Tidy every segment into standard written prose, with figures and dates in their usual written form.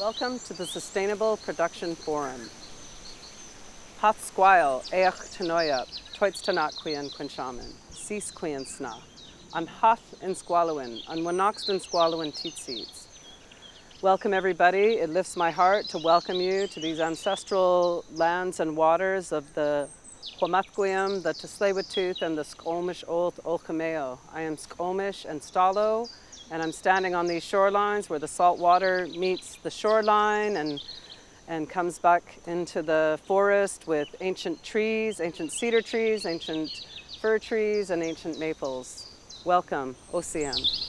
Welcome to the Sustainable Production Forum. Hath squile each tenoyap, toits tanakquian quinshaman, cis quian sna, an hath in squalowin, an wanaxt in squalowin titseeds. Welcome everybody. It lifts my heart to welcome you to these ancestral lands and waters of the Huamathquiam, the Tsleil-Waututh, and the Squamish Old Olkameo. I am Squamish and Stalo, and I'm standing on these shorelines where the salt water meets the shoreline and comes back into the forest with ancient trees, ancient cedar trees, ancient fir trees, and ancient maples. Welcome, OCM.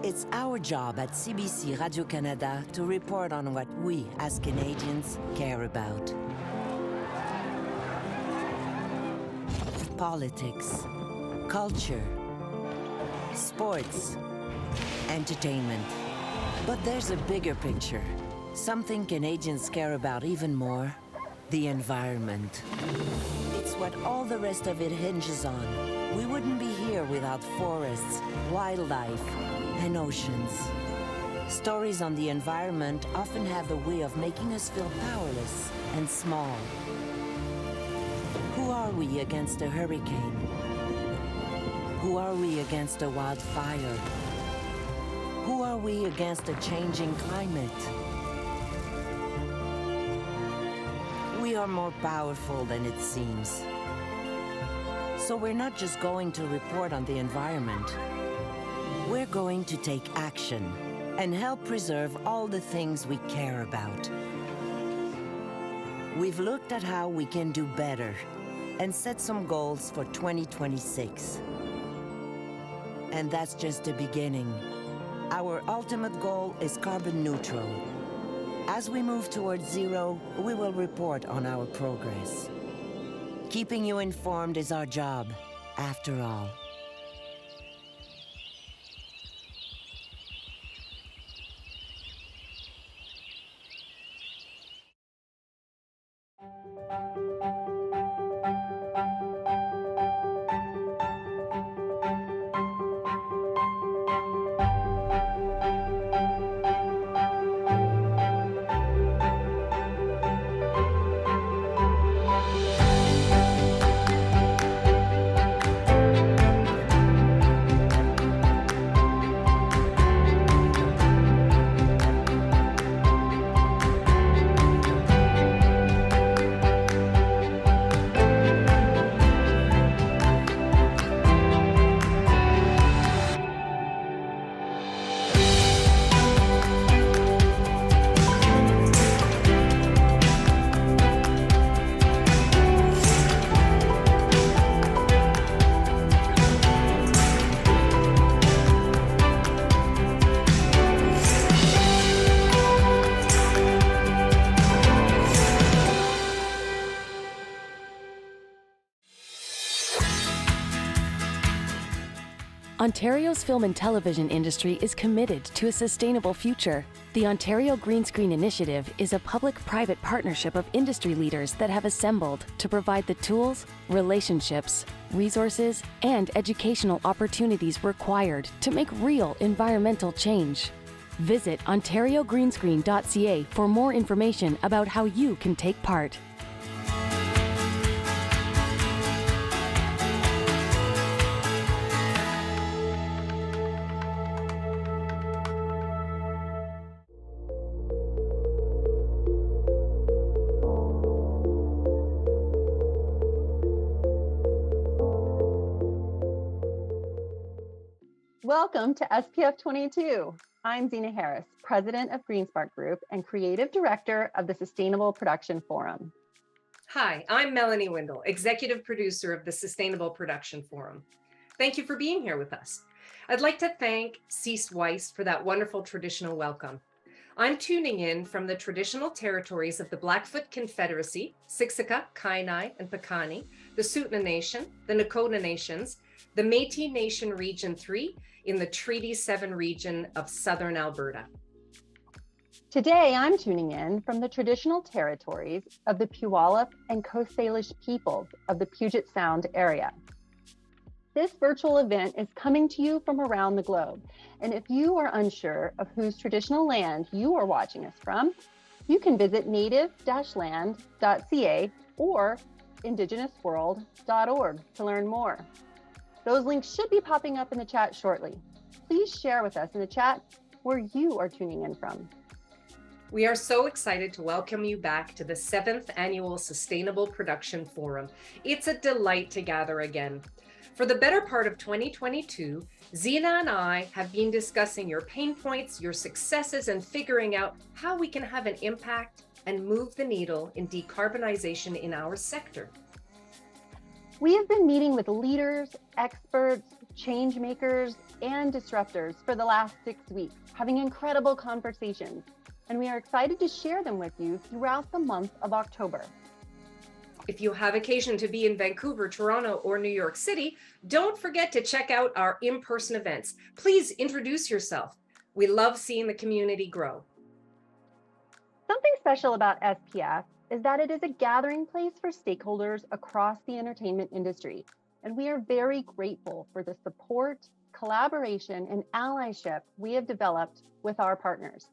It's our job at CBC Radio Canada to report on what we, as Canadians, care about. Politics, culture, sports, entertainment. But there's a bigger picture, something Canadians care about even more: the environment. It's what all the rest of it hinges on. We wouldn't be here without forests, wildlife, and oceans. Stories on the environment often have the way of making us feel powerless and small. Who are we against a hurricane? Who are we against a wildfire? Who are we against a changing climate? We are more powerful than it seems. So we're not just going to report on the environment. We're going to take action and help preserve all the things we care about. We've looked at how we can do better and set some goals for 2026. And that's just the beginning. Our ultimate goal is carbon neutral. As we move towards zero, we will report on our progress. Keeping you informed is our job, after all. Ontario's film and television industry is committed to a sustainable future. The Ontario Green Screen Initiative is a public-private partnership of industry leaders that have assembled to provide the tools, relationships, resources, and educational opportunities required to make real environmental change. Visit ontariogreenscreen.ca for more information about how you can take part. Welcome to SPF 22. I'm Zena Harris, President of GreenSpark Group and Creative Director of the Sustainable Production Forum. Hi, I'm Melanie Wendell, Executive Producer of the Sustainable Production Forum. Thank you for being here with us. I'd like to thank Cease Weiss for that wonderful traditional welcome. I'm tuning in from the traditional territories of the Blackfoot Confederacy, Siksika, Kainai, and Piikani, the Tsuut'ina Nation, the Nakota Nations, the Métis Nation Region 3 in the Treaty 7 region of Southern Alberta. Today, I'm tuning in from the traditional territories of the Puyallup and Coast Salish peoples of the Puget Sound area. This virtual event is coming to you from around the globe. And if you are unsure of whose traditional land you are watching us from, you can visit native-land.ca or indigenousworld.org to learn more. Those links should be popping up in the chat shortly. Please share with us in the chat where you are tuning in from. We are so excited to welcome you back to the 7th Annual Sustainable Production Forum. It's a delight to gather again. For the better part of 2022, Zina and I have been discussing your pain points, your successes, and figuring out how we can have an impact and move the needle in decarbonization in our sector. We have been meeting with leaders, experts, change makers, and disruptors for the last 6 weeks, having incredible conversations, and we are excited to share them with you throughout the month of October. If you have occasion to be in Vancouver, Toronto, or New York City, don't forget to check out our in-person events. Please introduce yourself. We love seeing the community grow. Something special about SPF is that it is a gathering place for stakeholders across the entertainment industry, and we are very grateful for the support, collaboration, and allyship we have developed with our partners.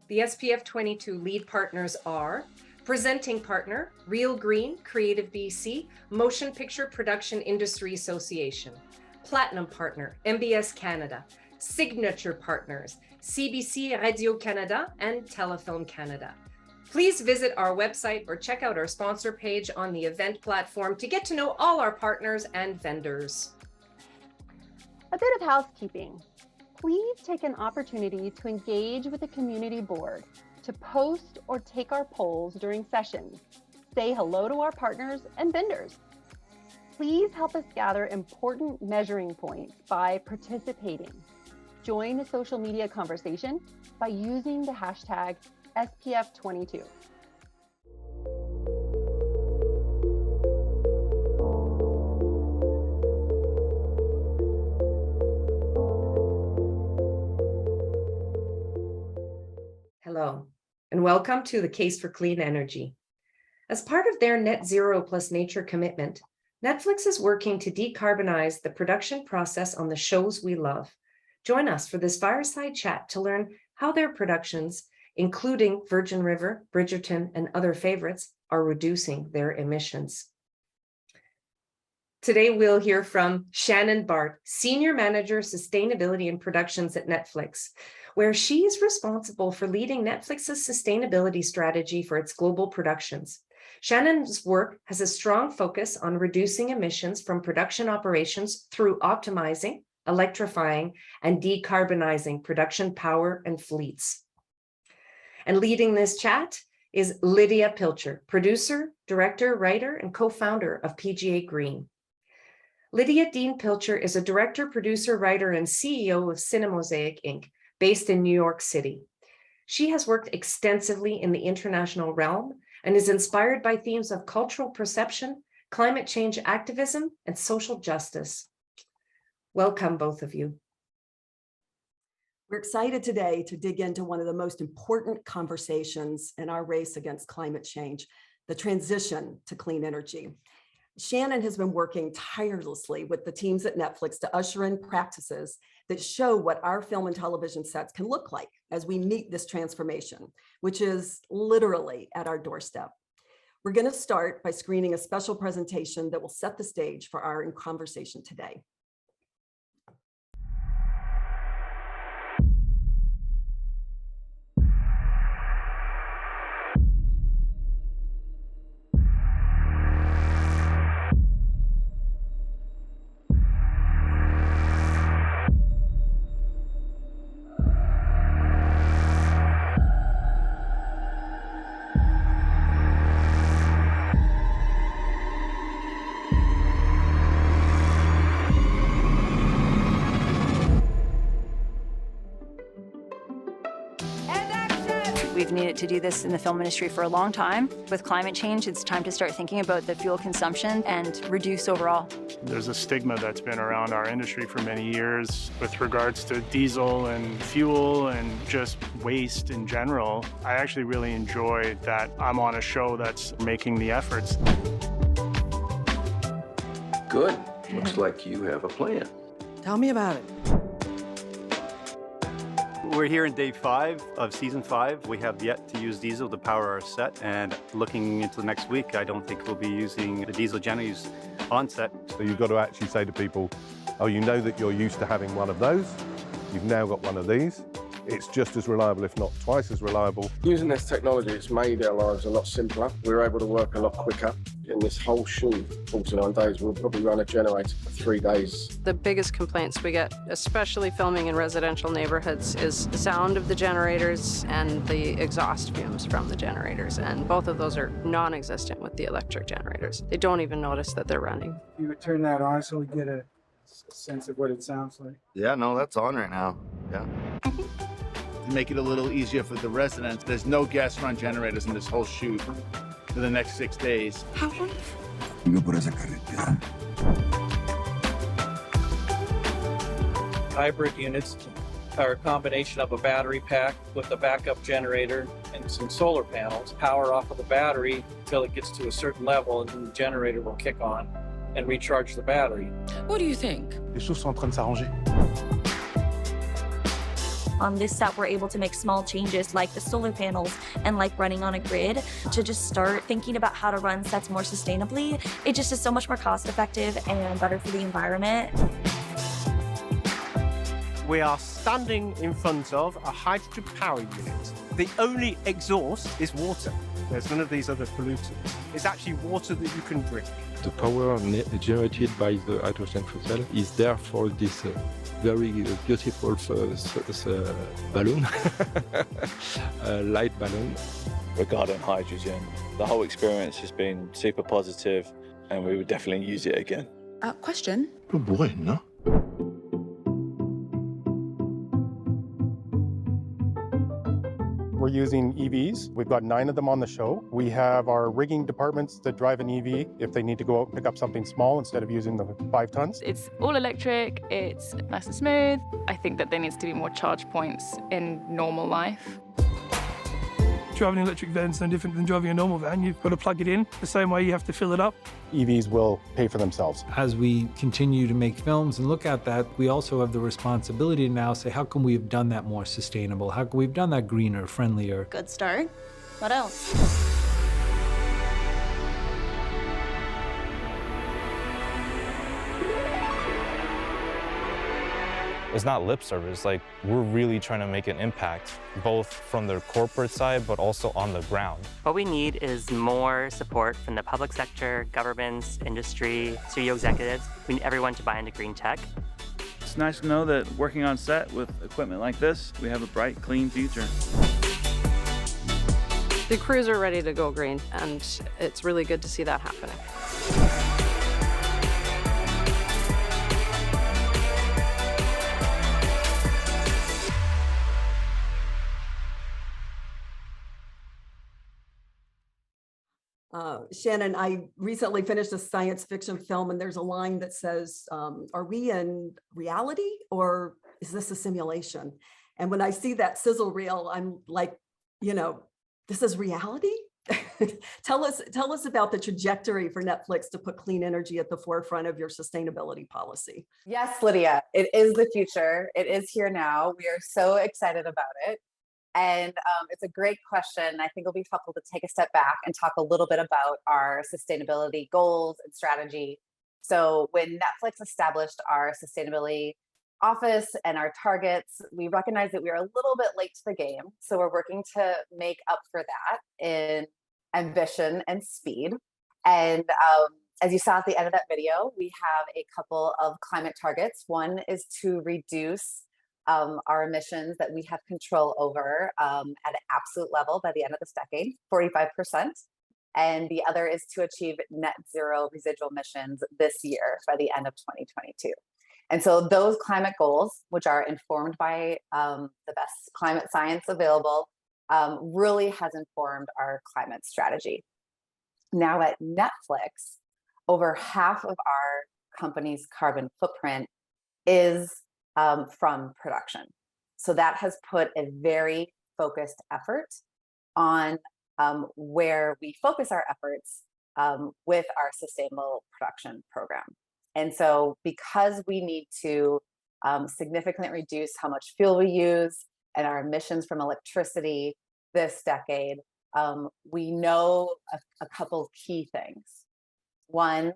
The SPF 22 lead partners are presenting partner, Real Green, Creative BC, Motion Picture Production Industry Association, platinum partner, MBS Canada, signature partners, CBC Radio Canada and Telefilm Canada. Please visit our website or check out our sponsor page on the event platform to get to know all our partners and vendors. A bit of housekeeping. Please take an opportunity to engage with the community board, to post or take our polls during sessions. Say hello to our partners and vendors. Please help us gather important measuring points by participating. Join the social media conversation by using the hashtag SPF22. Hello, and welcome to the Case for Clean Energy. As part of their Net Zero plus Nature commitment, Netflix is working to decarbonize the production process on the shows we love. Join us for this fireside chat to learn how their productions, including Virgin River, Bridgerton, and other favorites, are reducing their emissions. Today, we'll hear from Shannon Bart, Senior Manager, Sustainability and Productions at Netflix, where she is responsible for leading Netflix's sustainability strategy for its global productions. Shannon's work has a strong focus on reducing emissions from production operations through optimizing, electrifying, and decarbonizing production power and fleets. And leading this chat is Lydia Pilcher, producer, director, writer, and co-founder of PGA Green. Lydia Dean Pilcher is a director, producer, writer, and CEO of Cinemosaic Inc., based in New York City. She has worked extensively in the international realm and is inspired by themes of cultural perception, climate change activism, and social justice. Welcome, both of you. We're excited today to dig into one of the most important conversations in our race against climate change, the transition to clean energy. Shannon has been working tirelessly with the teams at Netflix to usher in practices that show what our film and television sets can look like as we meet this transformation, which is literally at our doorstep. We're going to start by screening a special presentation that will set the stage for our conversation today. We've needed to do this in the film industry for a long time. With climate change, it's time to start thinking about the fuel consumption and reduce overall. There's a stigma that's been around our industry for many years with regards to diesel and fuel and just waste in general. I actually really enjoy that I'm on a show that's making the efforts. Good. Looks like you have a plan. Tell me about it. We're here in day 5 of season 5. We have yet to use diesel to power our set, and looking into the next week, I don't think we'll be using the diesel generators on set. So you've got to actually say to people, oh, you know that you're used to having one of those. You've now got one of these. It's just as reliable, if not twice as reliable. Using this technology, it's made our lives a lot simpler. We're able to work a lot quicker. In this whole shoot, 49 days, we'll probably run a generator for 3 days. The biggest complaints we get, especially filming in residential neighborhoods, is the sound of the generators and the exhaust fumes from the generators. And both of those are non-existent with the electric generators. They don't even notice that they're running. You would turn that on so we get a sense of what it sounds like. Yeah, no, that's on right now. Yeah. To make it a little easier for the residents, there's no gas run generators in this whole shoot for the next 6 days. How wonderful. Hybrid units are a combination of a battery pack with a backup generator and some solar panels. Power off of the battery until it gets to a certain level, and then the generator will kick on and recharge the battery. What do you think? Les choses sont en train de s'arranger. On this set, we're able to make small changes like the solar panels and like running on a grid to just start thinking about how to run sets more sustainably. It just is so much more cost effective and better for the environment. We are standing in front of a hydrogen power unit. The only exhaust is water. There's none of these other pollutants. It's actually water that you can drink. The power generated by the hydrogen fuel cell is there for this very beautiful balloon, light balloon. Regarding hydrogen, the whole experience has been super positive, and we would definitely use it again. Question? Bueno. We're using EVs. We've got 9 of them on the show. We have our rigging departments that drive an EV if they need to go out and pick up something small instead of using the 5 tons. It's all electric, it's nice and smooth. I think that there needs to be more charge points in normal life. Driving an electric van is no different than driving a normal van. You've got to plug it in the same way you have to fill it up. EVs will pay for themselves. As we continue to make films and look at that, we also have the responsibility to now say, how can we have done that more sustainable? How can we have done that greener, friendlier? Good start. What else? It's not lip service, like we're really trying to make an impact, both from the corporate side, but also on the ground. What we need is more support from the public sector, governments, industry, studio executives. We need everyone to buy into green tech. It's nice to know that working on set with equipment like this, we have a bright, clean future. The crews are ready to go green, and it's really good to see that happening. Shannon, I recently finished a science fiction film, and there's a line that says, are we in reality or is this a simulation? And when I see that sizzle reel, I'm like, this is reality? Tell us about the trajectory for Netflix to put clean energy at the forefront of your sustainability policy. Yes, Lydia, it is the future. It is here now. We are so excited about it. And it's a great question. I think it'll be helpful to take a step back and talk a little bit about our sustainability goals and strategy. So when Netflix established our sustainability office and our targets, we recognized that we were a little bit late to the game. So we're working to make up for that in ambition and speed. And as you saw at the end of that video, we have a couple of climate targets. One is to reduce our emissions that we have control over at an absolute level by the end of this decade, 45%. And the other is to achieve net zero residual emissions this year by the end of 2022. And so those climate goals, which are informed by the best climate science available, really has informed our climate strategy. Now at Netflix, over half of our company's carbon footprint is from production. So that has put a very focused effort on where we focus our efforts with our sustainable production program. And so because we need to significantly reduce how much fuel we use and our emissions from electricity this decade, we know a couple key things. One,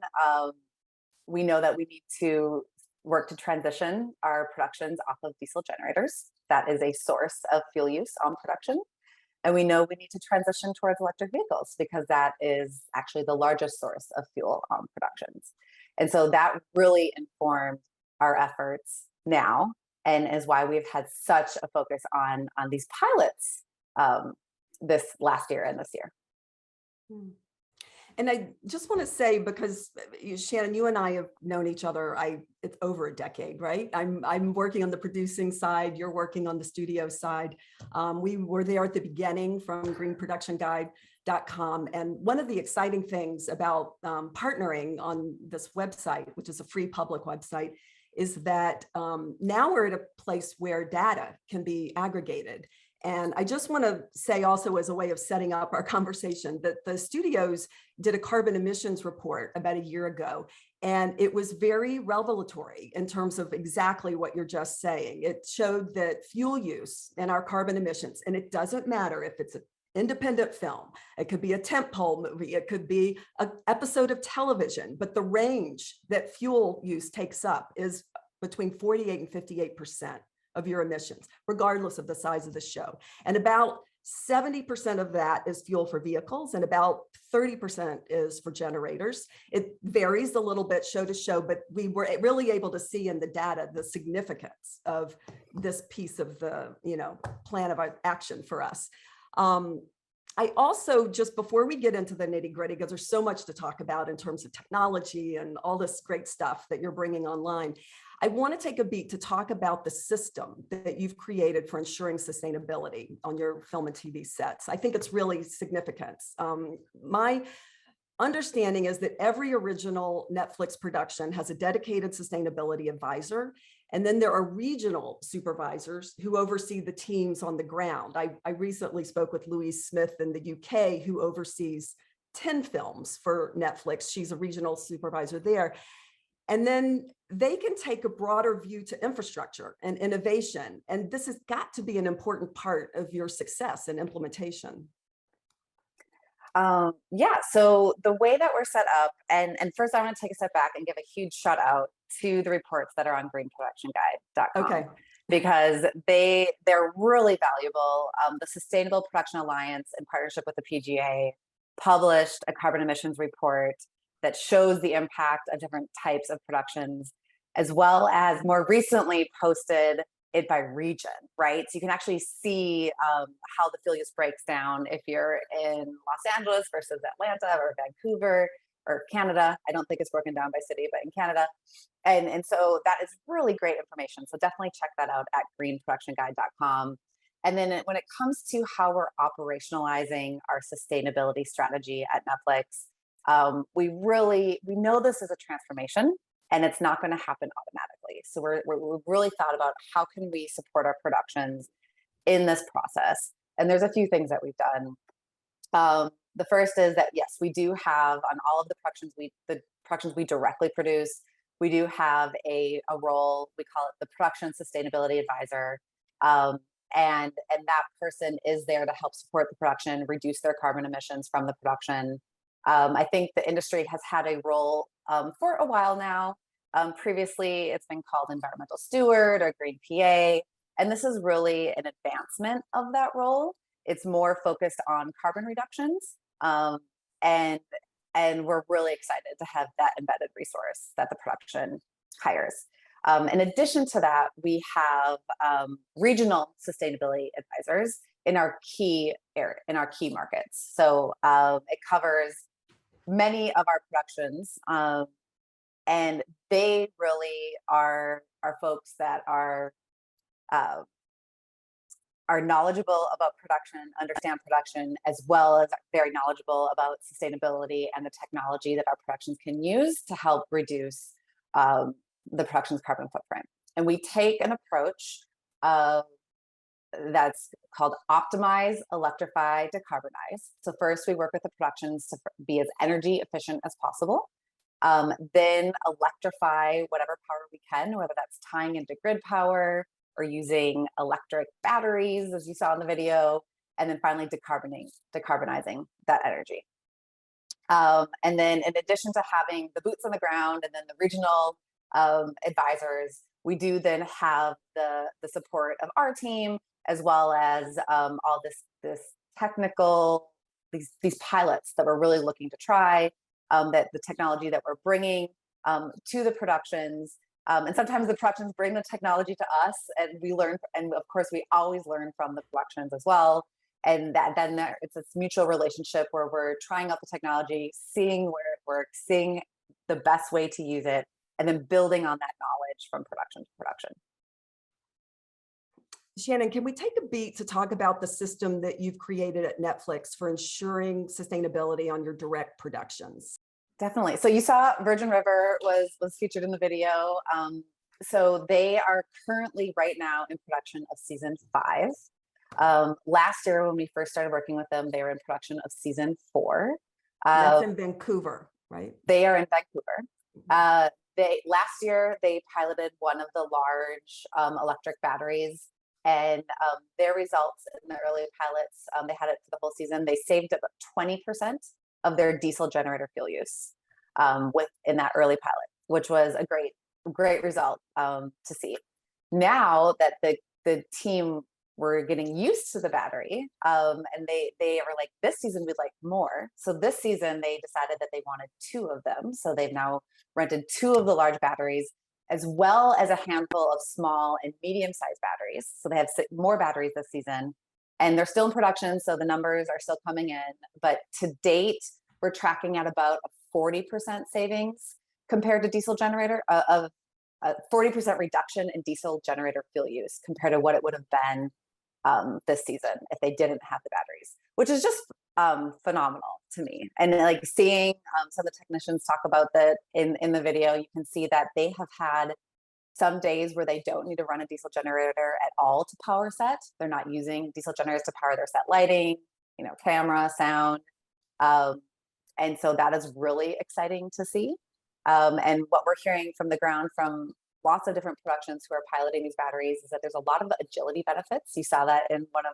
we know that we need to work to transition our productions off of diesel generators. That is a source of fuel use on production. And we know we need to transition towards electric vehicles because that is actually the largest source of fuel on productions. And so that really informed our efforts now, and is why we've had such a focus on these pilots this last year and this year. And I just want to say, because Shannon, you and I have known each other, it's over a decade, right? I'm working on the producing side, you're working on the studio side. We were there at the beginning from greenproductionguide.com. And one of the exciting things about partnering on this website, which is a free public website, is that now we're at a place where data can be aggregated. And I just want to say also, as a way of setting up our conversation, that the studios did a carbon emissions report about a year ago, and it was very revelatory in terms of exactly what you're just saying. It showed that fuel use and our carbon emissions, and it doesn't matter if it's an independent film, it could be a tentpole movie, it could be an episode of television, but the range that fuel use takes up is between 48 and 58% of your emissions, regardless of the size of the show. And about 70% of that is fuel for vehicles, and about 30% is for generators. It varies a little bit show to show, but we were really able to see in the data the significance of this piece of the plan of action for us. I also, just before we get into the nitty gritty, because there's so much to talk about in terms of technology and all this great stuff that you're bringing online, I want to take a beat to talk about the system that you've created for ensuring sustainability on your film and TV sets. I think it's really significant. My understanding is that every original Netflix production has a dedicated sustainability advisor. And then there are regional supervisors who oversee the teams on the ground. I recently spoke with Louise Smith in the UK, who oversees 10 films for Netflix. She's a regional supervisor there. And then they can take a broader view to infrastructure and innovation. And this has got to be an important part of your success and implementation. Yeah, so the way that we're set up, and first I want to take a step back and give a huge shout out to the reports that are on greenproductionguide.com. Okay. Because they're really valuable. The Sustainable Production Alliance, in partnership with the PGA, published a carbon emissions report that shows the impact of different types of productions, as well as more recently posted it by region, right? So you can actually see how the fuel use breaks down if you're in Los Angeles versus Atlanta or Vancouver or Canada. I don't think it's broken down by city, but in Canada. And so that is really great information. So definitely check that out at greenproductionguide.com. And then when it comes to how we're operationalizing our sustainability strategy at Netflix, we know this is a transformation and it's not going to happen automatically. So we've really thought about how can we support our productions in this process. And there's a few things that we've done. The first is that, yes, we do have on all of the productions we directly produce, we do have a role, we call it the Production Sustainability Advisor. And that person is there to help support the production, reduce their carbon emissions from the production. I think the industry has had a role for a while now. Previously, it's been called environmental steward or green PA. And this is really an advancement of that role. It's more focused on carbon reductions. And we're really excited to have that embedded resource that the production hires. In addition to that, we have regional sustainability advisors in our key markets. So it covers many of our productions, and they really are folks that are knowledgeable about production, understand production, as well as very knowledgeable about sustainability and the technology that our productions can use to help reduce the production's carbon footprint. And we take an approach that's called optimize, electrify, decarbonize. So first we work with the productions to be as energy efficient as possible. Then electrify whatever power we can, whether that's tying into grid power or using electric batteries, as you saw in the video, and then finally decarbonizing that energy. And then in addition to having the boots on the ground and then the regional advisors, we do then have the support of our team, as well as all this technical, these pilots that we're really looking to try, that the technology that we're bringing to the productions. And sometimes the productions bring the technology to us, and we learn, and of course we always learn from the productions as well. And then it's this mutual relationship where we're trying out the technology, seeing where it works, seeing the best way to use it, and then building on that knowledge from production to production. Shannon, can we take a beat to talk about the system that you've created at Netflix for ensuring sustainability on your direct productions? Definitely. So you saw Virgin River was featured in the video. So they are currently right now in production of season 5. Last year, when we first started working with them, they were in production of season 4. That's in Vancouver, right? They are in Vancouver. Last year they piloted one of the large electric batteries, and their results in the early pilots, they had it for the whole season. They saved about 20% of their diesel generator fuel use in that early pilot, which was a great result to see. Now that the team were getting used to the battery, and they were like, this season we'd like more. So this season they decided that they wanted 2 of them. So they've now rented 2 of the large batteries, as well as a handful of small and medium-sized batteries. So they have more batteries this season, and they're still in production, so the numbers are still coming in. But to date, we're tracking at about a 40% savings compared to diesel generator, of a 40% reduction in diesel generator fuel use compared to what it would have been this season if they didn't have the batteries, which is just phenomenal to me. And like seeing some of the technicians talk about that in the video, you can see that they have had some days where they don't need to run a diesel generator at all to power set. They're not using diesel generators to power their set lighting, camera, sound. And so that is really exciting to see. And what we're hearing from the ground from lots of different productions who are piloting these batteries is that there's a lot of agility benefits. You saw that in one of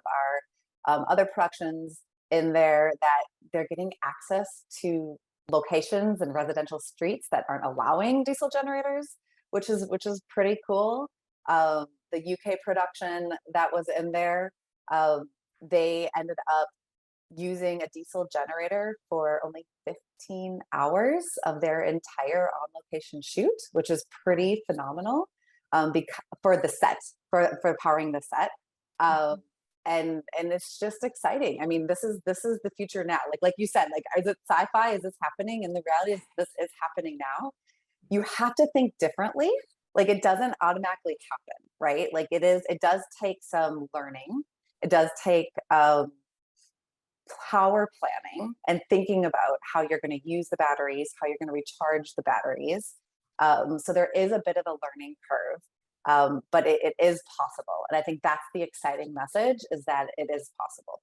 our other productions in there, that they're getting access to locations and residential streets that aren't allowing diesel generators, which is pretty cool. The UK production that was in there, they ended up using a diesel generator for only 15 hours of their entire on-location shoot, which is pretty phenomenal for the set, for powering the set. And it's just exciting. I mean, this is the future now. Like you said, like, is it sci-fi? Is this happening? And the reality is this is happening now. You have to think differently. Like, it doesn't automatically happen, right? Like it does take some learning. It does take power planning and thinking about how you're going to use the batteries, how you're going to recharge the batteries. So there is a bit of a learning curve, but it is possible. And I think that's the exciting message, is that it is possible.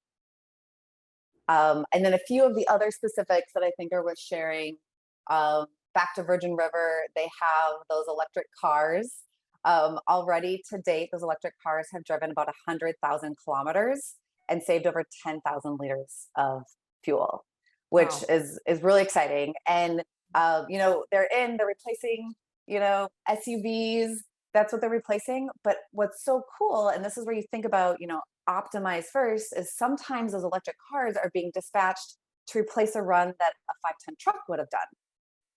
And then a few of the other specifics that I think are worth sharing, back to Virgin River, they have those electric cars. Already to date, those electric cars have driven about 100,000 kilometers and saved over 10,000 liters of fuel, which is really exciting. And they're replacing SUVs. That's what they're replacing. But what's so cool, and this is where you think about optimize first, is sometimes those electric cars are being dispatched to replace a run that a 5-ton truck would have done,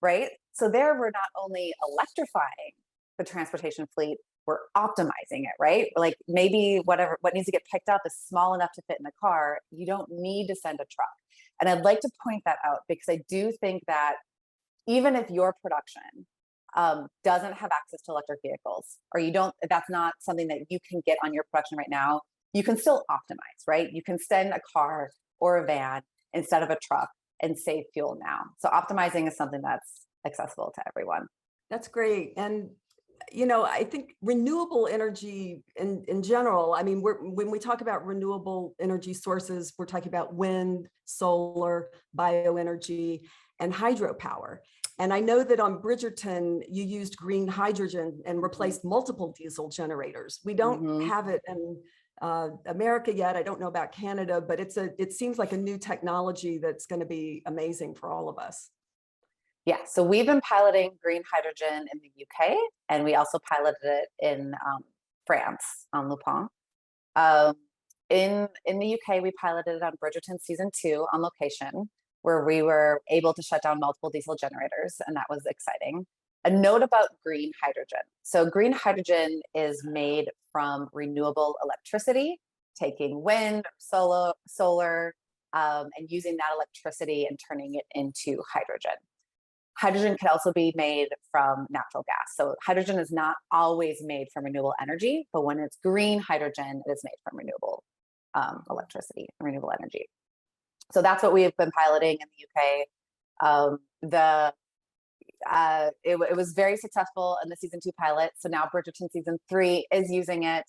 right? So there, we're not only electrifying the transportation fleet, we're optimizing it, right? Like maybe what needs to get picked up is small enough to fit in the car. You don't need to send a truck. And I'd like to point that out, because I do think that even if your production doesn't have access to electric vehicles, or that's not something that you can get on your production right now, you can still optimize, right? You can send a car or a van instead of a truck and save fuel now. So optimizing is something that's accessible to everyone. That's great. And, I think renewable energy in general, I mean, when we talk about renewable energy sources, we're talking about wind, solar, bioenergy, and hydropower. And I know that on Bridgerton, you used green hydrogen and replaced multiple diesel generators. We don't have it in America yet. I don't know about Canada, but it seems like a new technology that's going to be amazing for all of us. Yeah, so we've been piloting green hydrogen in the UK, and we also piloted it in France on Le Pont. In the UK, we piloted it on Bridgerton season 2 on location, where we were able to shut down multiple diesel generators, and that was exciting. A note about green hydrogen. So green hydrogen is made from renewable electricity, taking wind, solar, and using that electricity and turning it into hydrogen. Hydrogen can also be made from natural gas. So hydrogen is not always made from renewable energy, but when it's green hydrogen, it is made from renewable electricity, renewable energy. So that's what we have been piloting in the UK. It was very successful in the season 2 pilot. So now Bridgerton season 3 is using it.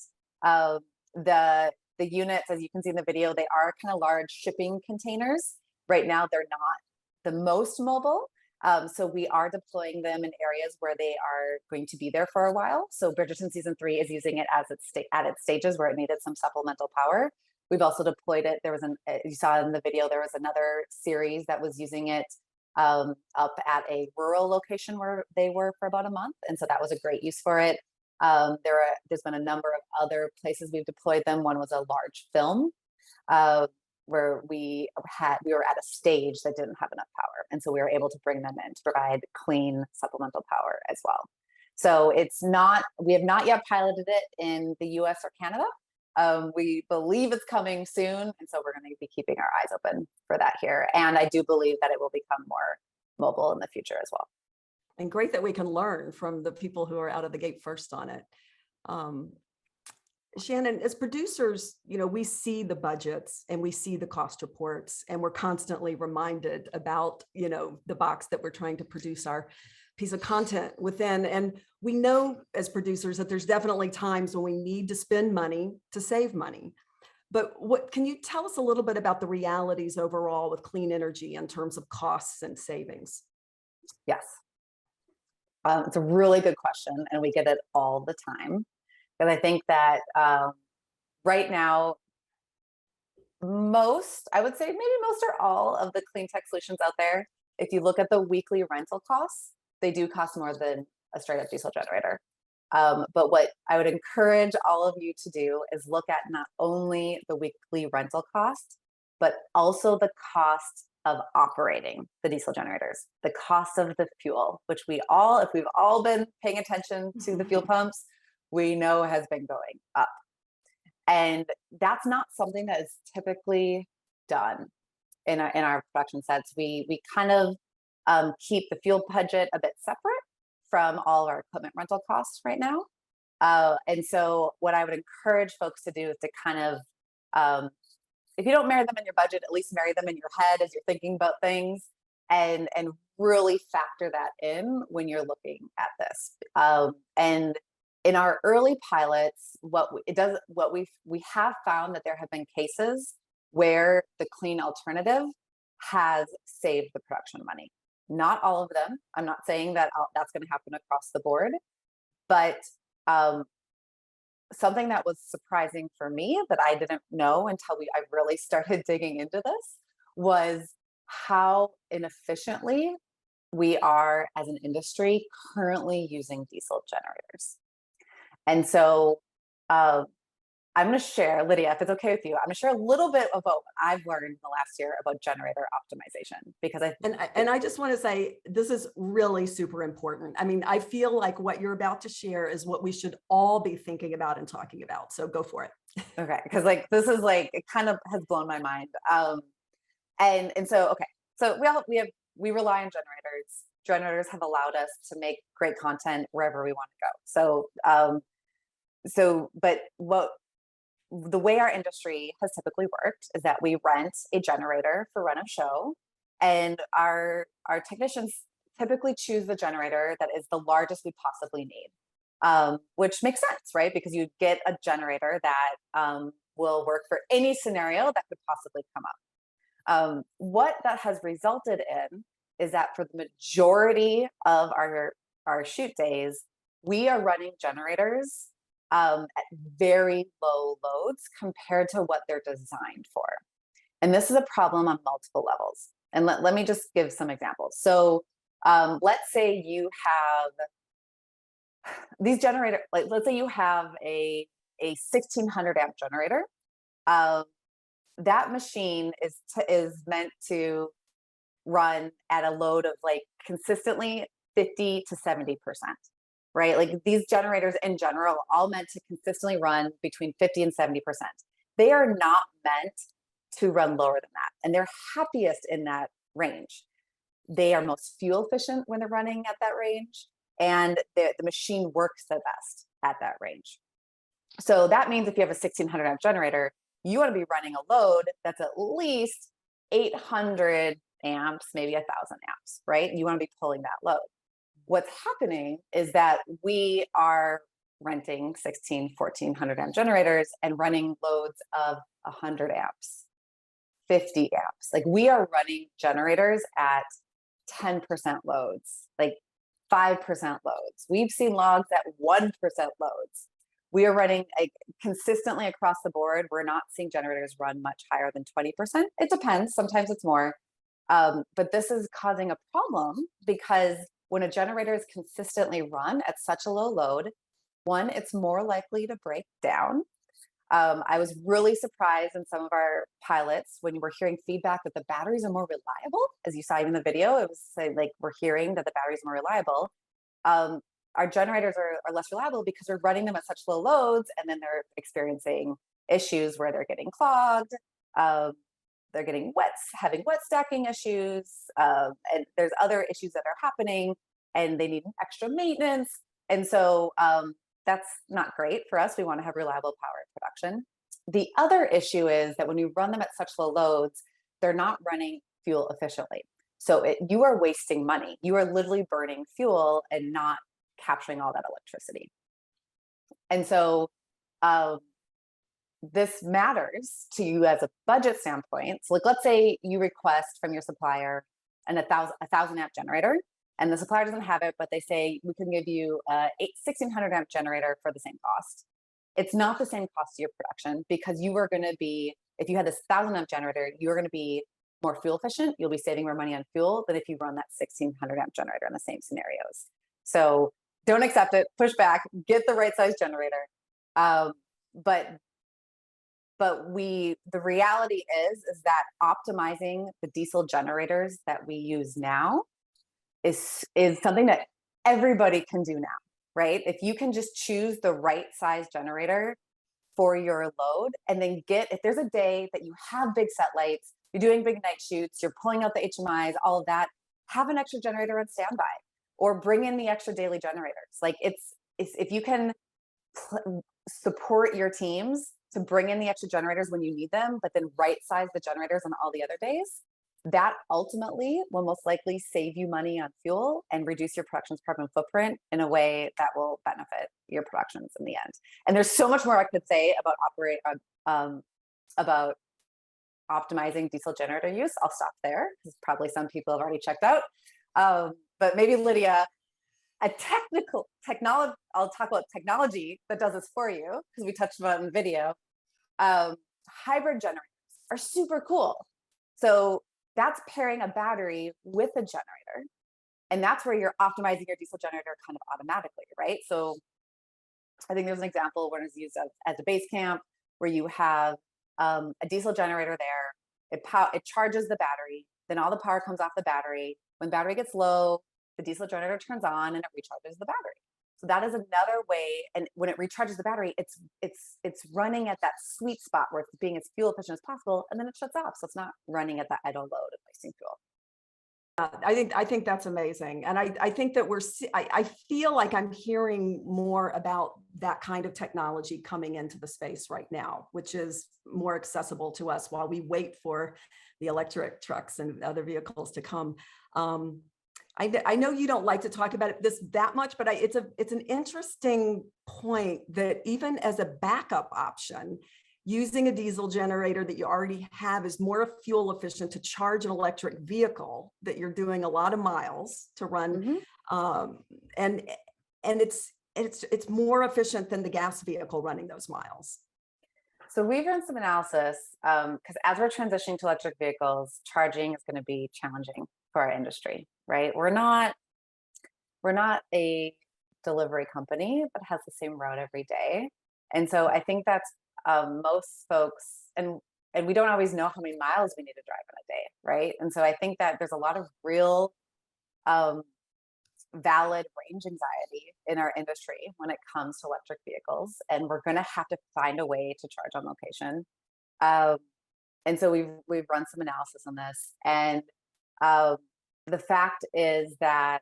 The units, as you can see in the video, they are kind of large shipping containers. Right now, they're not the most mobile. So we are deploying them in areas where they are going to be there for a while. So Bridgerton season 3 is using it as at its stages where it needed some supplemental power. We've also deployed it. There was you saw in the video, there was another series that was using it up at a rural location where they were for about a month. And so that was a great use for it. There's been a number of other places we've deployed them. One was a large film where we were at a stage that didn't have enough power. And so we were able to bring them in to provide clean supplemental power as well. So we have not yet piloted it in the US or Canada. We believe it's coming soon. And so we're going to be keeping our eyes open for that here. And I do believe that it will become more mobile in the future as well. And great that we can learn from the people who are out of the gate first on it. Shannon, as producers, we see the budgets and we see the cost reports, and we're constantly reminded about, the box that we're trying to produce our piece of content within. And we know as producers that there's definitely times when we need to spend money to save money. But can you tell us a little bit about the realities overall with clean energy in terms of costs and savings? Yes. It's a really good question, and we get it all the time. Because I think that right now, I would say maybe most or all of the clean tech solutions out there, if you look at the weekly rental costs, they do cost more than a straight up diesel generator. But what I would encourage all of you to do is look at not only the weekly rental cost, but also the cost of operating the diesel generators, the cost of the fuel, which if we've all been paying attention to the fuel pumps, we know has been going up. And that's not something that is typically done in our production sets. We kind of keep the fuel budget a bit separate from all of our equipment rental costs right now. And so what I would encourage folks to do is to kind of, if you don't marry them in your budget, at least marry them in your head as you're thinking about things, and really factor that in when you're looking at this. And in our early pilots, we have found that there have been cases where the clean alternative has saved the production money. Not all of them. I'm not saying that that's going to happen across the board, but something that was surprising for me that I didn't know until I really started digging into this was how inefficiently we are as an industry currently using diesel generators. And so I'm going to share, Lydia, if it's okay with you, I'm going to share a little bit about what I've learned in the last year about generator optimization, because I just want to say, this is really super important. I mean, I feel like what you're about to share is what we should all be thinking about and talking about. So go for it. Okay. Because this is it kind of has blown my mind. And so, okay. So we rely on generators. Generators have allowed us to make great content wherever we want to go. But the way our industry has typically worked is that we rent a generator for run of show, and our technicians typically choose the generator that is the largest we possibly need, which makes sense, right? Because you get a generator that will work for any scenario that could possibly come up. What that has resulted in is that for the majority of our shoot days, we are running generators at very low loads compared to what they're designed for. And this is a problem on multiple levels. And let me just give some examples. So let's say you have these generators, like let's say you have a 1600 amp generator. That machine is meant to run at a load of like consistently 50 to 70%, right? Like these generators in general, all meant to consistently run between 50 and 70%. They are not meant to run lower than that. And they're happiest in that range. They are most fuel efficient when they're running at that range. And the machine works the best at that range. So that means if you have a 1600 amp generator, you want to be running a load that's at least 800 amps, maybe 1000 amps, right? You want to be pulling that load. What's happening is that we are renting 1400 amp generators and running loads of 100 amps, 50 amps. Like we are running generators at 10% loads, like 5% loads. We've seen logs at 1% loads. We are running consistently across the board. We're not seeing generators run much higher than 20%. It depends, sometimes it's more. But this is causing a problem because when a generator is consistently run at such a low load, one, it's more likely to break down. I was really surprised in some of our pilots when we're hearing feedback that the batteries are more reliable. As you saw even in the video, it was like we're hearing that the batteries are more reliable. Our generators are less reliable because we're running them at such low loads, and then they're experiencing issues where they're getting clogged, they're getting having wet stacking issues, and there's other issues that are happening, and they need extra maintenance. And so that's not great for us. We want to have reliable power production. The other issue is that when you run them at such low loads, they're not running fuel efficiently. So you are wasting money. You are literally burning fuel and not capturing all that electricity. And so this matters to you as a budget standpoint. So like, let's say you request from your supplier a 1000 amp generator, and the supplier doesn't have it, but they say, we can give you a 1600 amp generator for the same cost. It's not the same cost to your production because you are going to be, if you had this 1000 amp generator, you're going to be more fuel efficient. You'll be saving more money on fuel than if you run that 1600 amp generator in the same scenarios. So don't accept it, push back, get the right size generator. But the reality is that optimizing the diesel generators that we use now is something that everybody can do now, right? If you can just choose the right size generator for your load, and then if there's a day that you have big set lights, you're doing big night shoots, you're pulling out the HMIs, all of that, have an extra generator on standby, or bring in the extra daily generators. Like it's if you can support your teams to bring in the extra generators when you need them, but then right size the generators on all the other days, that ultimately will most likely save you money on fuel and reduce your production's carbon footprint in a way that will benefit your productions in the end. And there's so much more I could say about optimizing diesel generator use. I'll stop there because probably some people have already checked out. But maybe Lydia, I'll talk about technology that does this for you because we touched about it in the video. Hybrid generators are super cool. So that's pairing a battery with a generator. And that's where you're optimizing your diesel generator kind of automatically, right? So I think there's an example when it's used as a base camp where you have a diesel generator there. It charges the battery. Then all the power comes off the battery. When the battery gets low, the diesel generator turns on and it recharges the battery. So that is another way. And when it recharges the battery, it's running at that sweet spot where it's being as fuel efficient as possible, and then it shuts off. So it's not running at that idle load and wasting fuel. I think that's amazing. And I think that I feel like I'm hearing more about that kind of technology coming into the space right now, which is more accessible to us while we wait for the electric trucks and other vehicles to come. I know you don't like to talk about it that much, but it's an interesting point that even as a backup option, using a diesel generator that you already have is more fuel efficient to charge an electric vehicle that you're doing a lot of miles to run, and it's more efficient than the gas vehicle running those miles. So we've done some analysis because as we're transitioning to electric vehicles, charging is going to be challenging for our industry, right? We're not a delivery company that has the same route every day. And so I think that's most folks, and we don't always know how many miles we need to drive in a day, right? And so I think that there's a lot of real valid range anxiety in our industry when it comes to electric vehicles, and we're going to have to find a way to charge on location. And so we've run some analysis on this, and the fact is that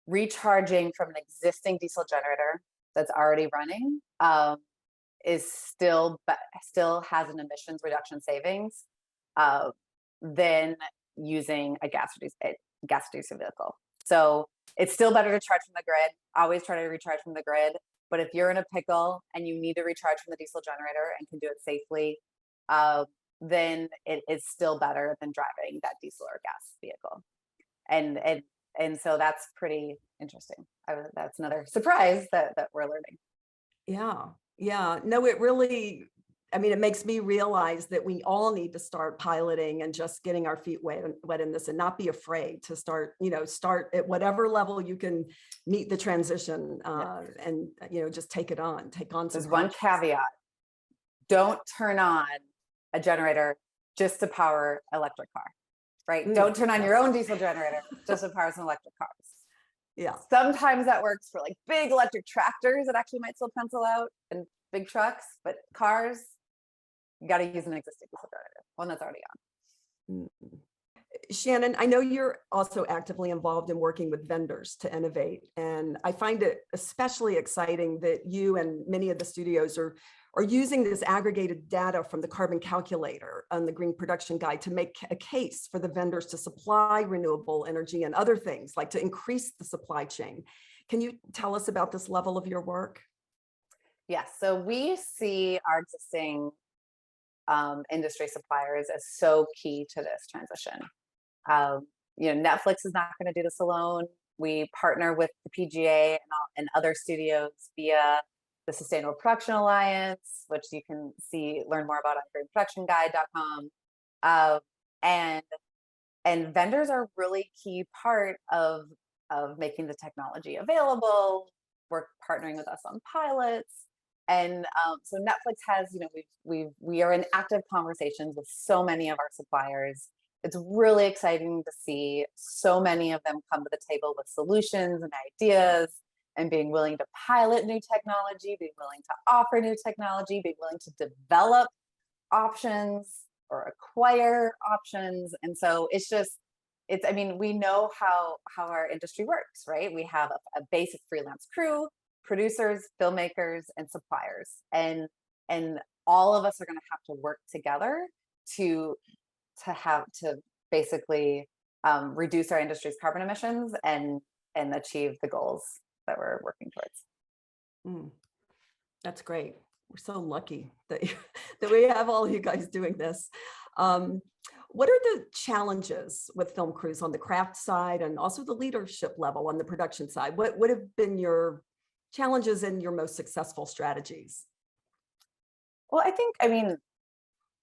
recharging from an existing diesel generator that's already running is still has an emissions reduction savings than using a gas-reduced vehicle. So it's still better to charge from the grid. Always try to recharge from the grid. But if you're in a pickle and you need to recharge from the diesel generator and can do it safely, then it is still better than driving that diesel or gas vehicle. And so that's pretty interesting. That's another surprise that we're learning. Yeah. No, it really, it makes me realize that we all need to start piloting and just getting our feet wet in this and not be afraid to start at whatever level you can meet the transition and, just take on some. There's one caveat. Don't turn on a generator just to power electric car, right? Don't turn on your own diesel generator just to power some electric cars. Yeah. Sometimes that works for like big electric tractors that actually might still pencil out, and big trucks, but cars, you got to use an existing diesel generator, one that's already on. Shannon, I know you're also actively involved in working with vendors to innovate, and I find it especially exciting that you and many of the studios are using this aggregated data from the carbon calculator on the Green Production Guide to make a case for the vendors to supply renewable energy and other things, like to increase the supply chain. Can you tell us about this level of your work? Yes, so we see our existing industry suppliers as so key to this transition. Netflix is not going to do this alone. We partner with the PGA and other studios via the Sustainable Production Alliance, which you can learn more about on greenproductionguide.com. And vendors are a really key part of making the technology available. We're partnering with us on pilots. And so Netflix has, we are in active conversations with so many of our suppliers. It's really exciting to see so many of them come to the table with solutions and ideas, and being willing to pilot new technology, being willing to offer new technology, being willing to develop options or acquire options. And so we know how our industry works, right? We have a basic freelance crew, producers, filmmakers, and suppliers. And all of us are going to have to work together to basically reduce our industry's carbon emissions and achieve the goals that we're working towards. That's great. We're so lucky that we have all you guys doing this. What are the challenges with film crews on the craft side and also the leadership level on the production side? What have been your challenges and your most successful strategies? Well,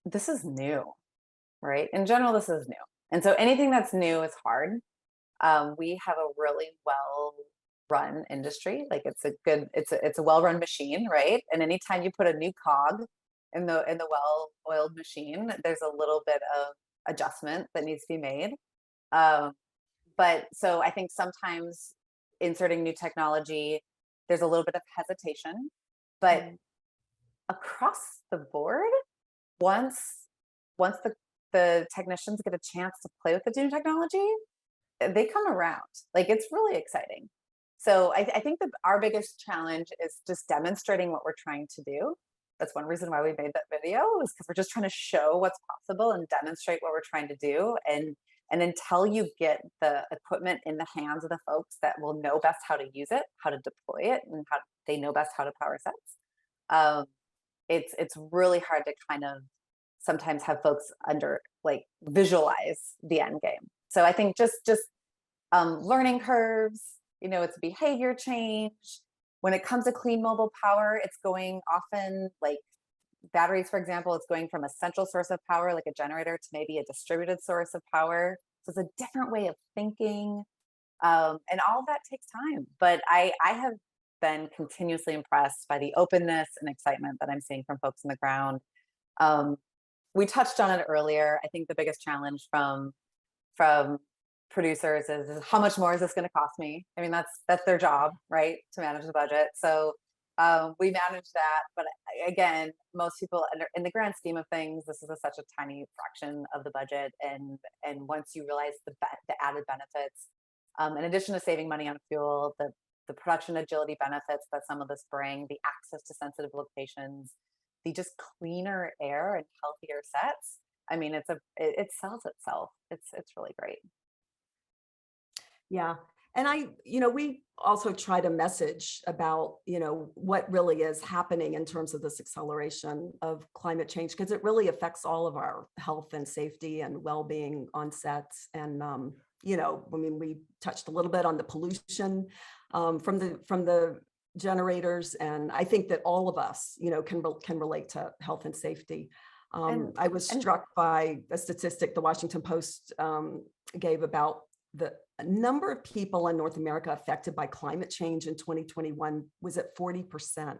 this is new, right? In general, this is new. And so anything that's new is hard. We have a really well-run industry. Like it's a well-run machine, right? And anytime you put a new cog in the well-oiled machine, there's a little bit of adjustment that needs to be made. But so I think sometimes inserting new technology, there's a little bit of hesitation, but across the board, once the technicians get a chance to play with the new technology, they come around. Like, it's really exciting. So I think that our biggest challenge is just demonstrating what we're trying to do. That's one reason why we made that video, is because we're just trying to show what's possible and demonstrate what we're trying to do. And And until you get the equipment in the hands of the folks that will know best how to use it, how to deploy it, and how they know best how to power sets, it's really hard to kind of sometimes have folks visualize the end game. So I think just learning curves, it's behavior change. When it comes to clean mobile power, it's going often like batteries, for example, it's going from a central source of power, like a generator, to maybe a distributed source of power. So it's a different way of thinking. And all of that takes time. But I have been continuously impressed by the openness and excitement that I'm seeing from folks on the ground. We touched on it earlier. I think the biggest challenge from producers is how much more is this going to cost me? I mean, that's their job, right? To manage the budget. So we manage that, but again, most people in the grand scheme of things, this is such a tiny fraction of the budget. And once you realize the added benefits, in addition to saving money on fuel, the production agility benefits that some of this bring, the access to sensitive locations, the just cleaner air and healthier sets. I mean, it sells itself. It's really great. Yeah. And we also try to message about, what really is happening in terms of this acceleration of climate change, because it really affects all of our health and safety and well-being on sets. And, we touched a little bit on the pollution from the generators. And I think that all of us, can relate to health and safety. I was struck by a statistic the Washington Post gave about the number of people in North America affected by climate change in 2021 was at 40%.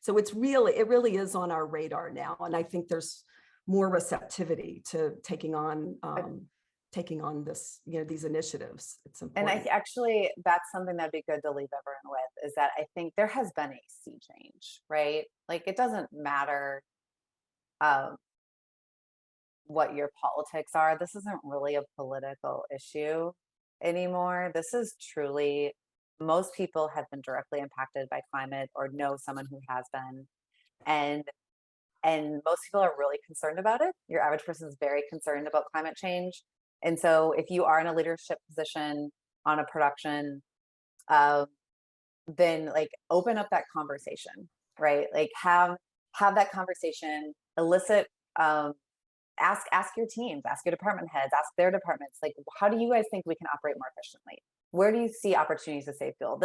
So it really is on our radar now. And I think there's more receptivity to taking on this, these initiatives. It's important. And that's something that'd be good to leave everyone with, is that I think there has been a sea change, right? Like, it doesn't matter what your politics are. This isn't really a political issue anymore. This is truly, most people have been directly impacted by climate or know someone who has been. And most people are really concerned about it. Your average person is very concerned about climate change. And so if you are in a leadership position on a production, then open up that conversation, right? Have that conversation, elicit, ask your teams, ask your department heads, ask their departments, how do you guys think we can operate more efficiently? Where do you see opportunities to save fuel?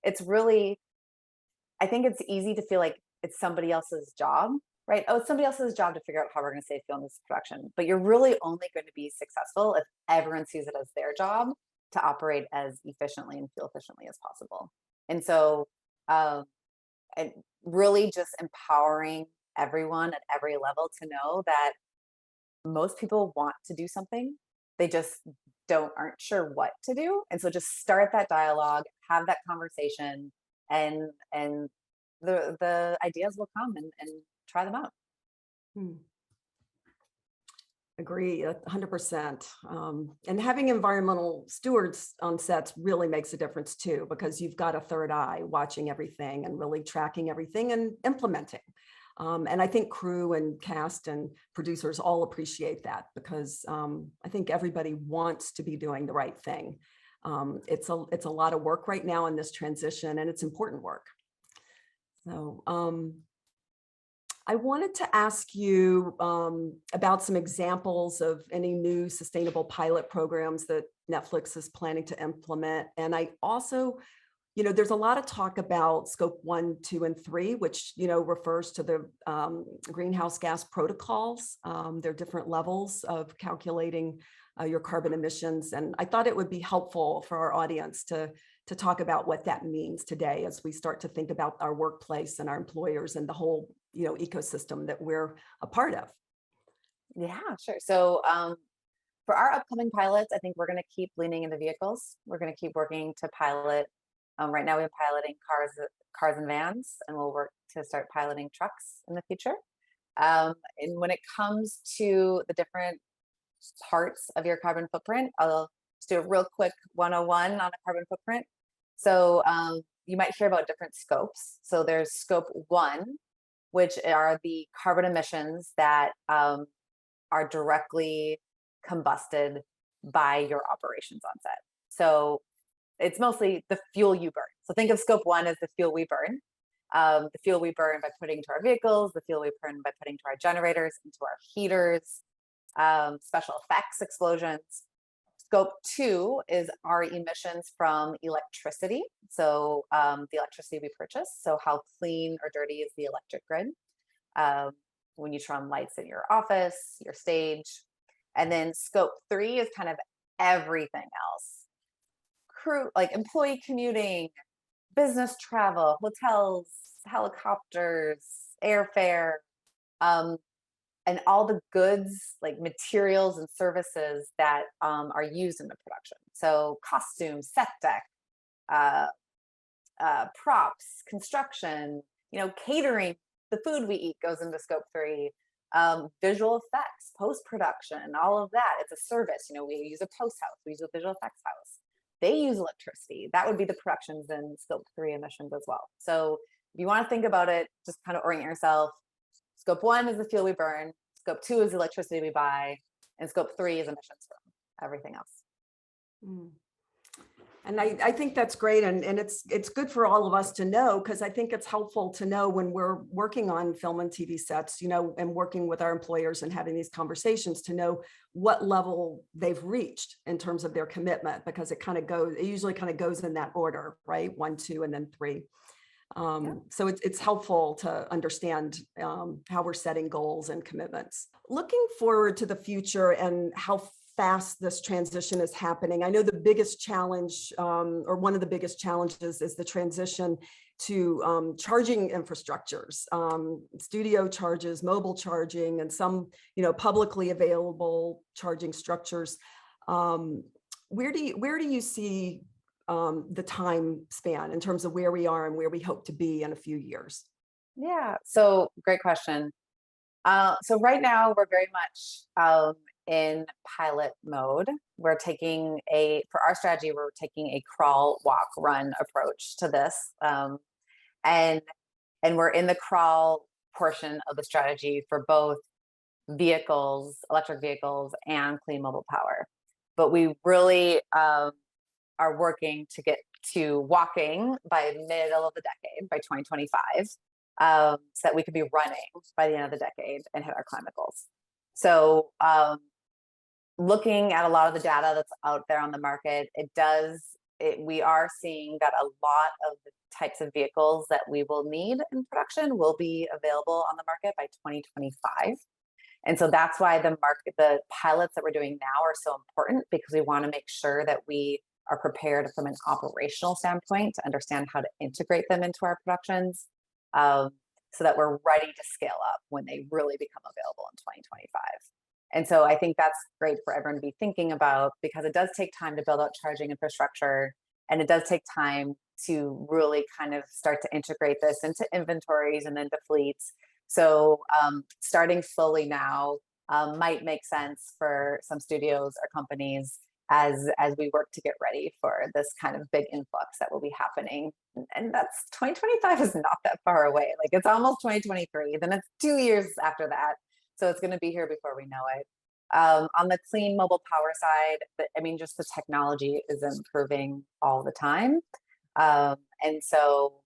It's really, I think it's easy to feel like it's somebody else's job, right? Oh, it's somebody else's job to figure out how we're going to save fuel in this production. But you're really only going to be successful if everyone sees it as their job to operate as efficiently and fuel efficiently as possible. And so, and really just empowering everyone at every level to know that most people want to do something. They just aren't sure what to do. And so just start that dialogue, have that conversation, and the ideas will come and try them out. Agree 100%. And having environmental stewards on sets really makes a difference too, because you've got a third eye watching everything and really tracking everything and implementing. And I think crew and cast and producers all appreciate that, because I think everybody wants to be doing the right thing. It's a lot of work right now in this transition, and it's important work. So I wanted to ask you about some examples of any new sustainable pilot programs that Netflix is planning to implement. And I also, there's a lot of talk about scope 1, 2, and 3, which, refers to the greenhouse gas protocols. There are different levels of calculating your carbon emissions. And I thought it would be helpful for our audience to talk about what that means today as we start to think about our workplace and our employers and the whole, ecosystem that we're a part of. Yeah, sure. So for our upcoming pilots, I think we're going to keep leaning into vehicles. We're going to keep working to pilot. Right now, we're piloting cars and vans, and we'll work to start piloting trucks in the future. And when it comes to the different parts of your carbon footprint, I'll just do a real quick 101 on a carbon footprint. So you might hear about different scopes. So there's scope 1, which are the carbon emissions that are directly combusted by your operations on set. So it's mostly the fuel you burn. So think of scope 1 as the fuel we burn. The fuel we burn by putting into our vehicles, the fuel we burn by putting to our generators, into our heaters, special effects, explosions. Scope 2 is our emissions from electricity. So the electricity we purchase. So how clean or dirty is the electric grid? When you turn on lights in your office, your stage. And then scope 3 is kind of everything else. Crew, like employee commuting, business travel, hotels, helicopters, airfare, and all the goods, like materials and services that are used in the production. So costumes, set deck, props, construction, catering, the food we eat goes into scope 3. Visual effects, post-production, all of that. It's a service. We use a post house, we use a visual effects house. They use electricity. That would be the productions in scope 3 emissions as well. So if you want to think about it, just kind of orient yourself. Scope 1 is the fuel we burn. Scope 2 is the electricity we buy. And scope 3 is emissions from everything else. Mm. And I think that's great. And it's good for all of us to know, because I think it's helpful to know when we're working on film and TV sets, and working with our employers and having these conversations, to know what level they've reached in terms of their commitment, because it usually kind of goes in that order, right? 1, 2, and then 3. So it's helpful to understand how we're setting goals and commitments. Looking forward to the future and how fast this transition is happening. I know the biggest challenge, or one of the biggest challenges, is the transition to charging infrastructures, studio charges, mobile charging, and some, publicly available charging structures. Where do you see the time span in terms of where we are and where we hope to be in a few years? Yeah, so great question. So right now we're very much in pilot mode. For our strategy, we're taking a crawl, walk, run approach to this. And we're in the crawl portion of the strategy for both vehicles, electric vehicles, and clean mobile power. But we really are working to get to walking by middle of the decade, by 2025, so that we could be running by the end of the decade and hit our climate goals. So looking at a lot of the data that's out there on the market, we are seeing that a lot of the types of vehicles that we will need in production will be available on the market by 2025. And so that's why the pilots that we're doing now are so important, because we want to make sure that we are prepared from an operational standpoint to understand how to integrate them into our productions, so that we're ready to scale up when they really become available in 2025. And so I think that's great for everyone to be thinking about, because it does take time to build out charging infrastructure, and it does take time to really kind of start to integrate this into inventories and into fleets. So starting slowly now might make sense for some studios or companies as we work to get ready for this kind of big influx that will be happening. And that's 2025 is not that far away. Like, it's almost 2023, then it's 2 years after that. So it's going to be here before we know it. On the clean mobile power side, just the technology is improving all the time. And so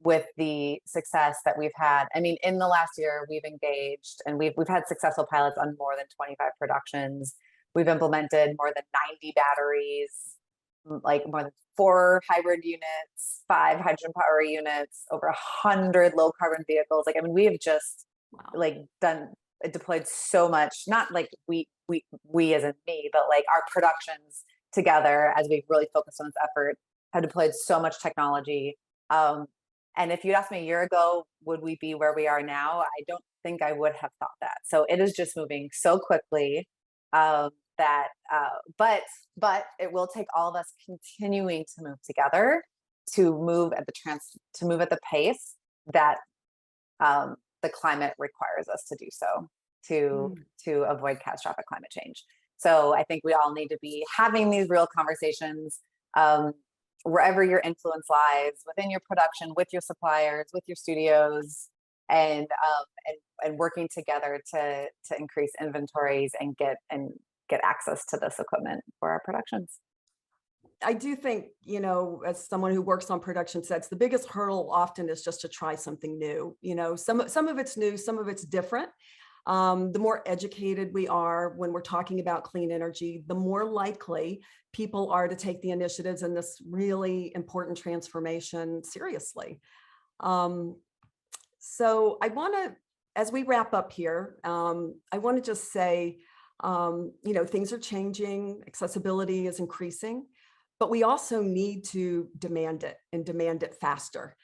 with the success that we've had, in the last year, we've engaged and we've had successful pilots on more than 25 productions. We've implemented more than 90 batteries, like more than 4 hybrid units, 5 hydrogen power units, over 100 low carbon vehicles. We have just deployed so much, not like we as in me, but like our productions together, as we've really focused on this effort, have deployed so much technology. And if you'd asked me a year ago, would we be where we are now? I don't think I would have thought that. So it is just moving so quickly but it will take all of us continuing to move together to move at the pace that the climate requires us to do so, to avoid catastrophic climate change. So I think we all need to be having these real conversations wherever your influence lies, within your production, with your suppliers, with your studios, and working together to increase inventories and get access to this equipment for our productions. I do think, as someone who works on production sets, the biggest hurdle often is just to try something new. Some of it's new, some of it's different. The more educated we are when we're talking about clean energy, the more likely people are to take the initiatives in this really important transformation seriously. So I want to, as we wrap up here, I want to just say, things are changing, accessibility is increasing, but we also need to demand it and demand it faster.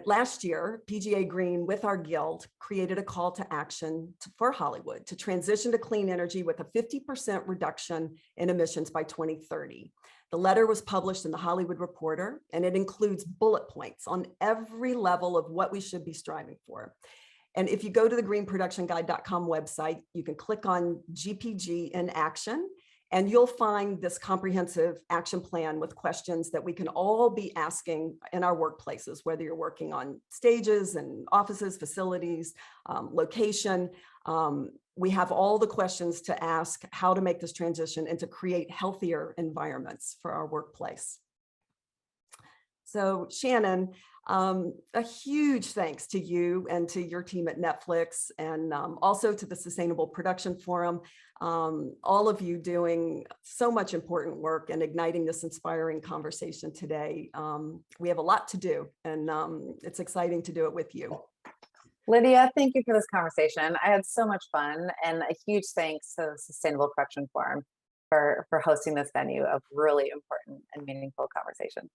Last year, PGA Green with our guild created a call to action for Hollywood to transition to clean energy with a 50% reduction in emissions by 2030. The letter was published in the Hollywood Reporter, and it includes bullet points on every level of what we should be striving for. And if you go to the greenproductionguide.com website, you can click on GPG in action, and you'll find this comprehensive action plan with questions that we can all be asking in our workplaces, whether you're working on stages and offices, facilities, location. We have all the questions to ask how to make this transition and to create healthier environments for our workplace. So Shannon, a huge thanks to you and to your team at Netflix, and also to the Sustainable Production Forum, all of you doing so much important work and igniting this inspiring conversation today. We have a lot to do, and it's exciting to do it with you. Lydia, thank you for this conversation. I had so much fun, and a huge thanks to the Sustainable Production Forum for hosting this venue of really important and meaningful conversation.